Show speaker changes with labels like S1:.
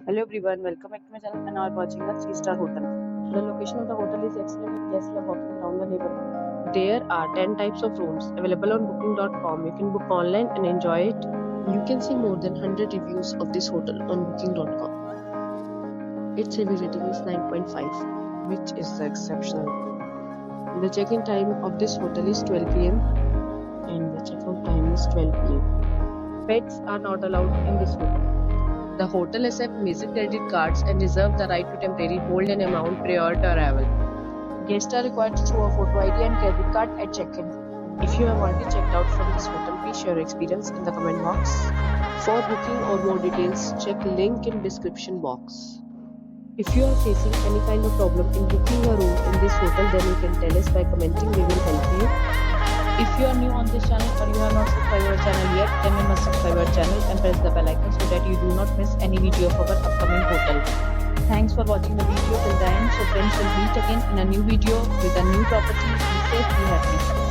S1: Hello everyone, welcome back to my channel and now we're watching a 3-star hotel. The location of the hotel is excellent and guests love walking around the neighborhood. There are 10 types of rooms available on booking.com. You can book online and enjoy it. You can see more than 100 reviews of this hotel on booking.com. Its review rating is 9.5, which is exceptional. The check-in time of this hotel is 12 pm and the check-out time is 12 pm. Pets are not allowed in this hotel. The hotel accepts major credit cards and reserves the right to temporarily hold an amount prior to arrival. Guests are required to show a photo ID and credit card at check-in. If you have already checked out from this hotel, please share your experience in the comment box. For booking or more details, check link in description box. If you are facing any kind of problem in booking a room in this hotel, then you can tell us by commenting. We will help you. If you are new on this channel or you have not subscribed our channel yet, then you must subscribe our channel and press the bell icon so that you do not miss any video of our upcoming hotel. Thanks for watching the video till the end. So friends, will meet again in a new video with a new property. Be safe, be happy.